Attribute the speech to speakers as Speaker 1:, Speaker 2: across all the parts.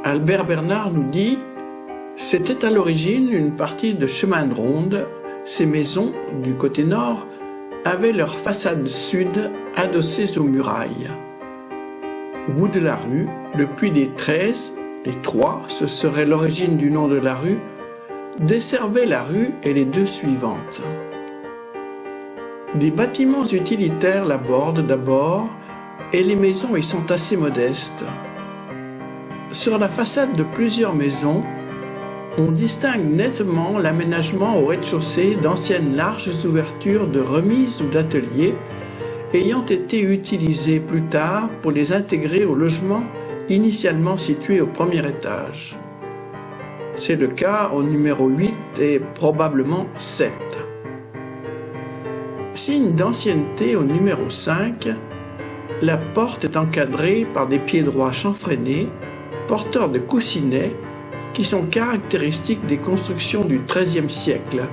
Speaker 1: Albert Bernard nous dit « C'était à l'origine une partie de chemin de ronde. Ces maisons, du côté nord, avaient leur façade sud adossées aux murailles. Au bout de la rue, le puits des 13, les 3, ce serait l'origine du nom de la rue, desservait la rue et les 2 suivantes. Des bâtiments utilitaires la bordent d'abord et les maisons y sont assez modestes. Sur la façade de plusieurs maisons, on distingue nettement l'aménagement au rez-de-chaussée d'anciennes larges ouvertures de remises ou d'ateliers ayant été utilisées plus tard pour les intégrer au logement initialement situé au premier étage. C'est le cas au numéro 8 et probablement 7. Signe d'ancienneté au numéro 5, la porte est encadrée par des pieds droits chanfreinés, porteurs de coussinets, qui sont caractéristiques des constructions du XIIIe siècle,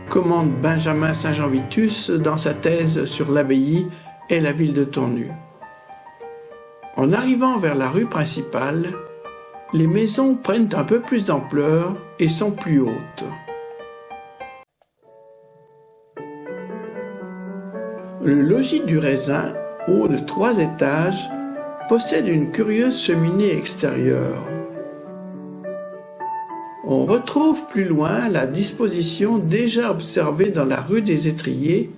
Speaker 1: commande Benjamin Saint-Jean-Vitus dans sa thèse sur l'abbaye et la ville de Tournu. En arrivant vers la rue principale, les maisons prennent un peu plus d'ampleur et sont plus hautes. Le logis du Raisin, haut de 3 étages, possède une curieuse cheminée extérieure. On retrouve plus loin la disposition déjà observée dans la rue des Étriers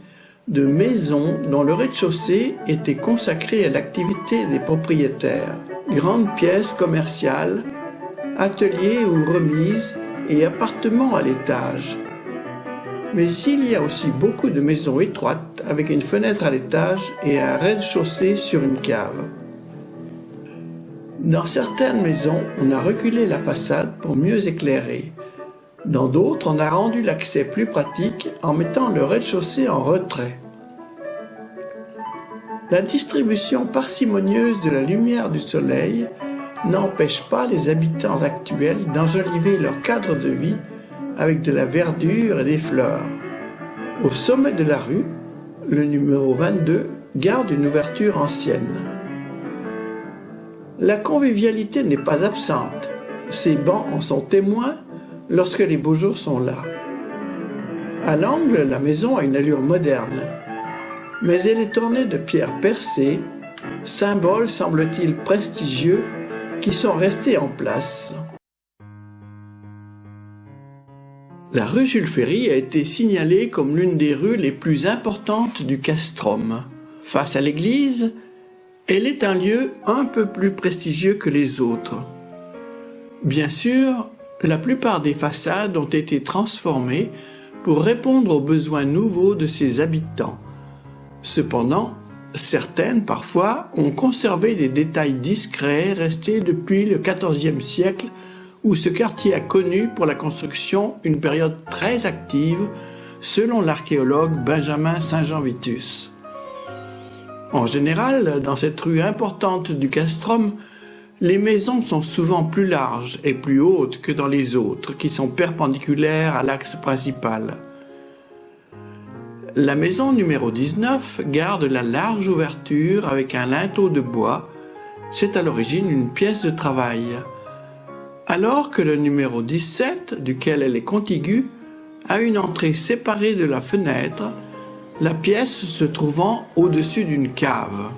Speaker 1: de maisons dont le rez-de-chaussée était consacré à l'activité des propriétaires, grandes pièces commerciales, ateliers ou remises et appartements à l'étage. Mais il y a aussi beaucoup de maisons étroites avec une fenêtre à l'étage et un rez-de-chaussée sur une cave. Dans certaines maisons, on a reculé la façade pour mieux éclairer. Dans d'autres, on a rendu l'accès plus pratique en mettant le rez-de-chaussée en retrait. La distribution parcimonieuse de la lumière du soleil n'empêche pas les habitants actuels d'enjoliver leur cadre de vie avec de la verdure et des fleurs. Au sommet de la rue, le numéro 22 garde une ouverture ancienne. La convivialité n'est pas absente. Ces bancs en sont témoins lorsque les beaux jours sont là. À l'angle, la maison a une allure moderne, mais elle est ornée de pierres percées, symboles, semble-t-il, prestigieux, qui sont restés en place. La rue Jules Ferry a été signalée comme l'une des rues les plus importantes du castrum. Face à l'église, elle est un lieu un peu plus prestigieux que les autres. Bien sûr, la plupart des façades ont été transformées pour répondre aux besoins nouveaux de ses habitants. Cependant, certaines, parfois, ont conservé des détails discrets restés depuis le XIVe siècle où ce quartier a connu pour la construction une période très active, selon l'archéologue Benjamin Saint-Jean-Vitus. En général, dans cette rue importante du castrum, les maisons sont souvent plus larges et plus hautes que dans les autres, qui sont perpendiculaires à l'axe principal. La maison numéro 19 garde la large ouverture avec un linteau de bois. C'est à l'origine une pièce de travail. Alors que le numéro 17, duquel elle est contiguë, a une entrée séparée de la fenêtre, la pièce se trouvant au-dessus d'une cave.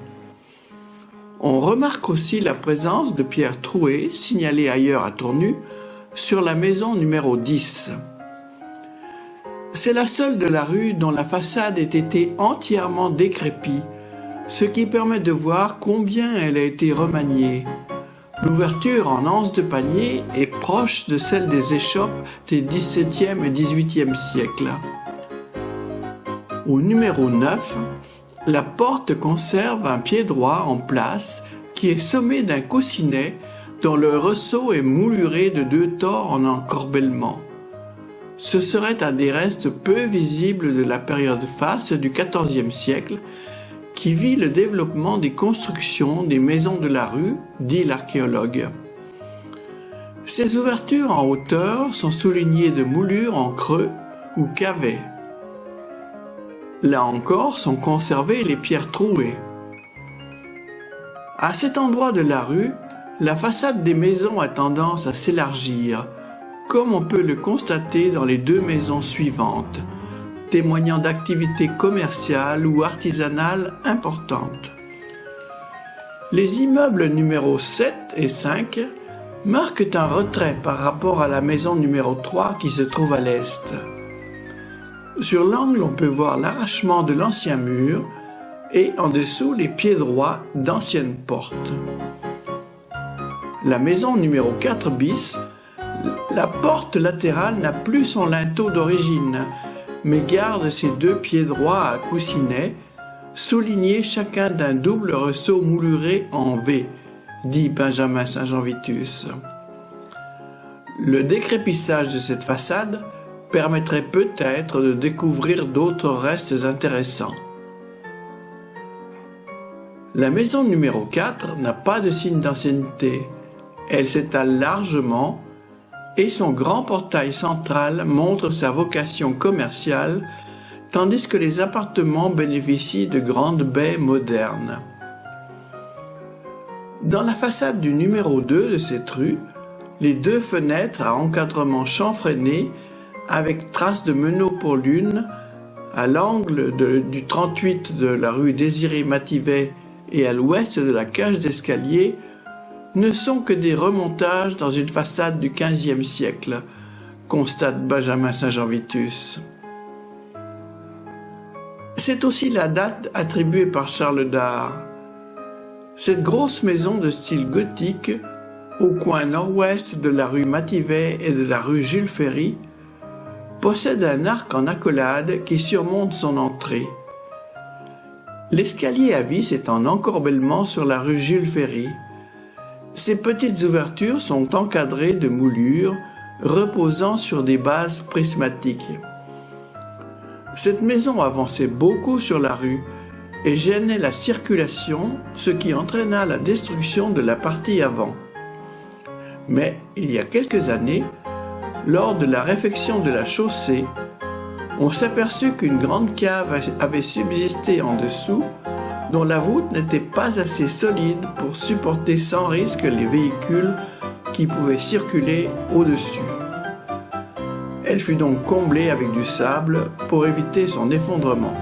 Speaker 1: On remarque aussi la présence de pierres trouées, signalées ailleurs à Tournu, sur la maison numéro 10. C'est la seule de la rue dont la façade ait été entièrement décrépie, ce qui permet de voir combien elle a été remaniée. L'ouverture en anse de panier est proche de celle des échoppes des XVIIe et XVIIIe siècles. Au numéro 9, la porte conserve un pied droit en place qui est sommé d'un coussinet dont le ressaut est mouluré de 2 tores en encorbellement. Ce serait un des restes peu visibles de la période faste du XIVe siècle qui vit le développement des constructions des maisons de la rue, dit l'archéologue. Ces ouvertures en hauteur sont soulignées de moulures en creux ou cavets. Là encore sont conservées les pierres trouées. À cet endroit de la rue, La façade des maisons a tendance à s'élargir, comme on peut le constater dans les deux maisons suivantes, témoignant d'activités commerciales ou artisanales importantes. Les immeubles numéros 7 et 5 marquent un retrait par rapport à la maison numéro 3 qui se trouve à l'est. Sur l'angle, on peut voir l'arrachement de l'ancien mur et en dessous les pieds droits d'anciennes portes. La maison numéro 4 bis, la porte latérale n'a plus son linteau d'origine, mais garde ses deux pieds droits à coussinets, soulignés chacun d'un double ressaut mouluré en V, dit Benjamin Saint-Jean-Vitus. Le décrépissage de cette façade permettrait peut-être de découvrir d'autres restes intéressants. La maison numéro 4 n'a pas de signe d'ancienneté. Elle s'étale largement et son grand portail central montre sa vocation commerciale, tandis que les appartements bénéficient de grandes baies modernes. Dans la façade du numéro 2 de cette rue, les deux fenêtres à encadrement chanfreiné avec traces de meneaux pour l'une, à l'angle du 38 de la rue Désiré-Mativet et à l'ouest de la cage d'escalier, ne sont que des remontages dans une façade du XVe siècle, constate Benjamin Saint-Jean-Vitus. C'est aussi la date attribuée par Charles Dard. Cette grosse maison de style gothique, au coin nord-ouest de la rue Mativet et de la rue Jules Ferry, possède un arc en accolade qui surmonte son entrée. L'escalier à vis est en encorbellement sur la rue Jules Ferry. Ces petites ouvertures sont encadrées de moulures reposant sur des bases prismatiques. Cette maison avançait beaucoup sur la rue et gênait la circulation, ce qui entraîna la destruction de la partie avant. Mais il y a quelques années, lors de la réfection de la chaussée, on s'aperçut qu'une grande cave avait subsisté en dessous, dont la voûte n'était pas assez solide pour supporter sans risque les véhicules qui pouvaient circuler au-dessus. Elle fut donc comblée avec du sable pour éviter son effondrement.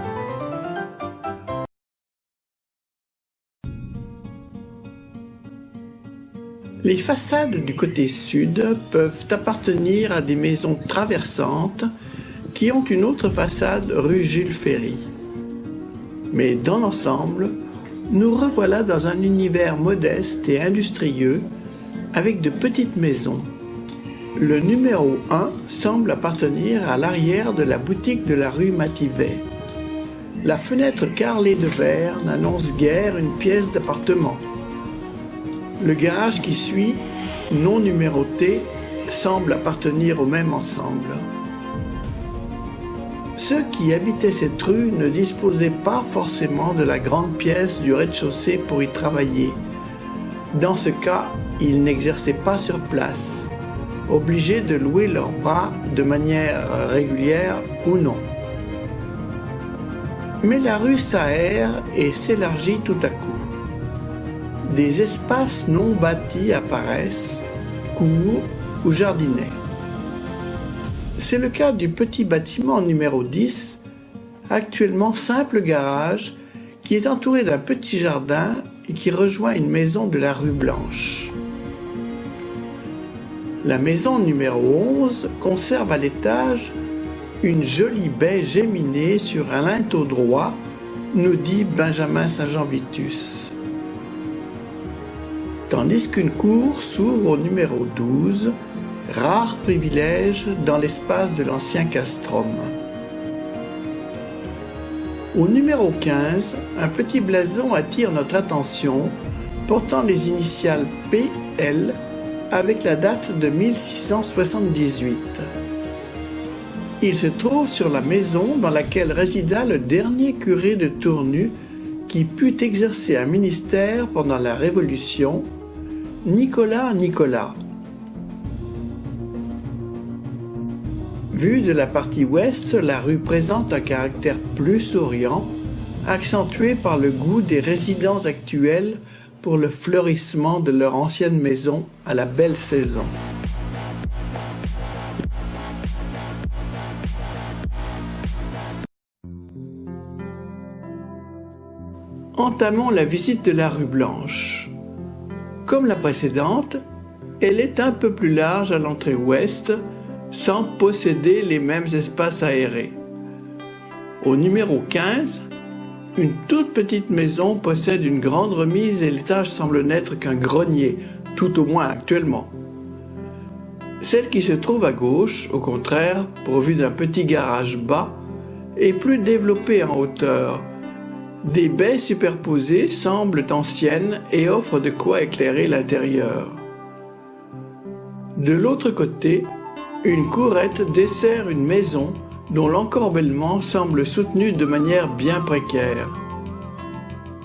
Speaker 1: Les façades du côté sud peuvent appartenir à des maisons traversantes qui ont une autre façade rue Jules Ferry. Mais dans l'ensemble, nous revoilà dans un univers modeste et industrieux avec de petites maisons. Le numéro 1 semble appartenir à l'arrière de la boutique de la rue Mativet. La fenêtre carrelée de verre n'annonce guère une pièce d'appartement. Le garage qui suit, non numéroté, semble appartenir au même ensemble. Ceux qui habitaient cette rue ne disposaient pas forcément de la grande pièce du rez-de-chaussée pour y travailler. Dans ce cas, ils n'exerçaient pas sur place, obligés de louer leurs bras de manière régulière ou non. Mais la rue s'aère et s'élargit tout à coup. Des espaces non bâtis apparaissent, courts ou jardinets. C'est le cas du petit bâtiment numéro 10, actuellement simple garage, qui est entouré d'un petit jardin et qui rejoint une maison de la rue Blanche. La maison numéro 11 conserve à l'étage une jolie baie géminée sur un linteau droit, nous dit Benjamin Saint-Jean-Vitus. Tandis qu'une cour s'ouvre au numéro 12, rare privilège dans l'espace de l'ancien castrum. Au numéro 15, un petit blason attire notre attention, portant les initiales PL avec la date de 1678. Il se trouve sur la maison dans laquelle résida le dernier curé de Tournu qui put exercer un ministère pendant la Révolution, Nicolas Nicolas. Vue de la partie ouest, la rue présente un caractère plus souriant, accentué par le goût des résidents actuels pour le fleurissement de leur ancienne maison à la belle saison. Entamons la visite de la rue Blanche. Comme la précédente, elle est un peu plus large à l'entrée ouest, sans posséder les mêmes espaces aérés. Au numéro 15, une toute petite maison possède une grande remise et l'étage semble n'être qu'un grenier, tout au moins actuellement. Celle qui se trouve à gauche, au contraire, pourvue d'un petit garage bas, est plus développée en hauteur. Des baies superposées semblent anciennes et offrent de quoi éclairer l'intérieur. De l'autre côté, une courette dessert une maison dont l'encorbellement semble soutenu de manière bien précaire.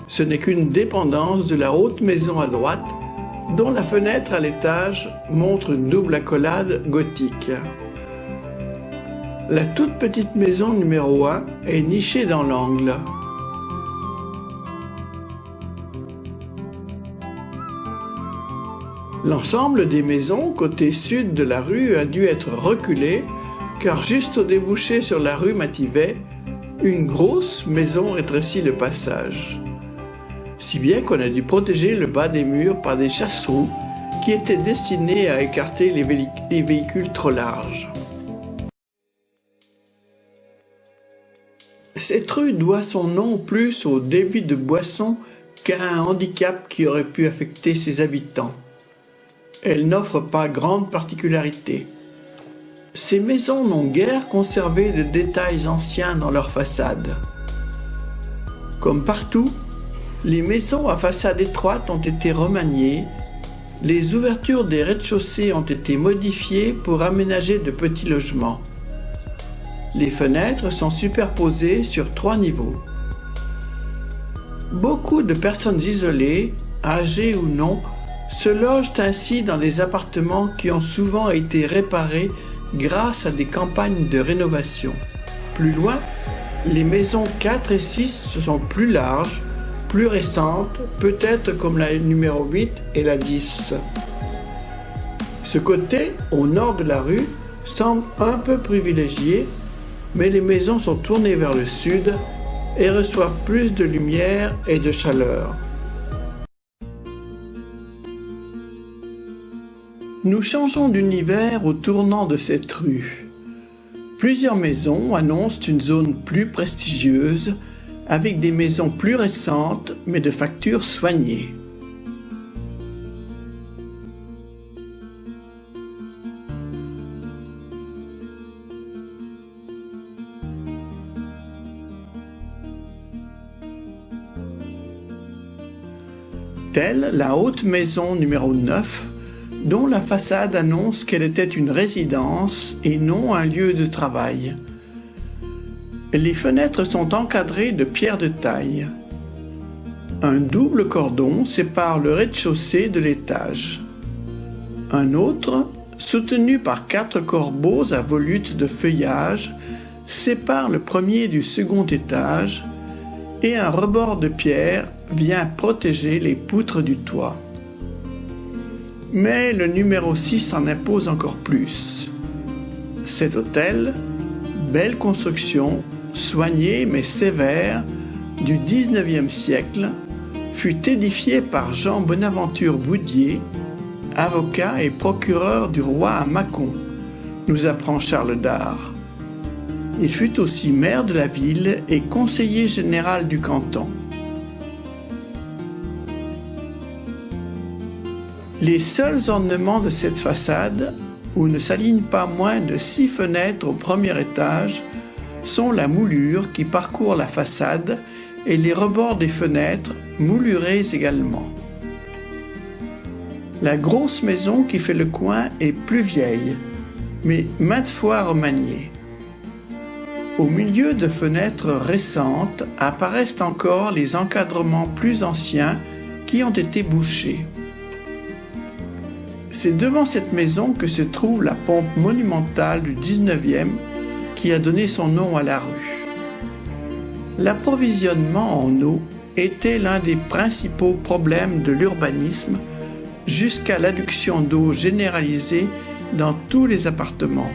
Speaker 1: Ce n'est qu'une dépendance de la haute maison à droite, dont la fenêtre à l'étage montre une double accolade gothique. La toute petite maison numéro 1 est nichée dans l'angle. L'ensemble des maisons côté sud de la rue a dû être reculé, car juste au débouché sur la rue Mativet, une grosse maison rétrécit le passage. Si bien qu'on a dû protéger le bas des murs par des chasse-trous qui étaient destinés à écarter les véhicules trop larges. Cette rue doit son nom plus au débit de boissons qu'à un handicap qui aurait pu affecter ses habitants. Elle n'offre pas grande particularité. Ces maisons n'ont guère conservé de détails anciens dans leur façade. Comme partout, les maisons à façade étroite ont été remaniées, les ouvertures des rez-de-chaussée ont été modifiées pour aménager de petits logements. Les fenêtres sont superposées sur 3 niveaux. Beaucoup de personnes isolées, âgées ou non, se logent ainsi dans des appartements qui ont souvent été réparés grâce à des campagnes de rénovation. Plus loin, les maisons 4 et 6 sont plus larges, plus récentes, peut-être comme la numéro 8 et la 10. Ce côté, au nord de la rue, semble un peu privilégié, mais les maisons sont tournées vers le sud et reçoivent plus de lumière et de chaleur. Nous changeons d'univers au tournant de cette rue. Plusieurs maisons annoncent une zone plus prestigieuse, avec des maisons plus récentes, mais de factures soignées. Telle la haute maison numéro 9, dont la façade annonce qu'elle était une résidence et non un lieu de travail. Les fenêtres sont encadrées de pierres de taille. Un double cordon sépare le rez-de-chaussée de l'étage. Un autre, soutenu par 4 corbeaux à volutes de feuillage, sépare le premier du second étage et un rebord de pierre vient protéger les poutres du toit. Mais le numéro 6 en impose encore plus. Cet hôtel, belle construction, soignée mais sévère, du XIXe siècle, fut édifié par Jean Bonaventure Boudier, avocat et procureur du roi à Mâcon, nous apprend Charles Dard. Il fut aussi maire de la ville et conseiller général du canton. Les seuls ornements de cette façade, où ne s'alignent pas moins de 6 fenêtres au premier étage, sont la moulure qui parcourt la façade et les rebords des fenêtres, moulurés également. La grosse maison qui fait le coin est plus vieille, mais maintes fois remaniée. Au milieu de fenêtres récentes apparaissent encore les encadrements plus anciens qui ont été bouchés. C'est devant cette maison que se trouve la pompe monumentale du 19e qui a donné son nom à la rue. L'approvisionnement en eau était l'un des principaux problèmes de l'urbanisme jusqu'à l'adduction d'eau généralisée dans tous les appartements.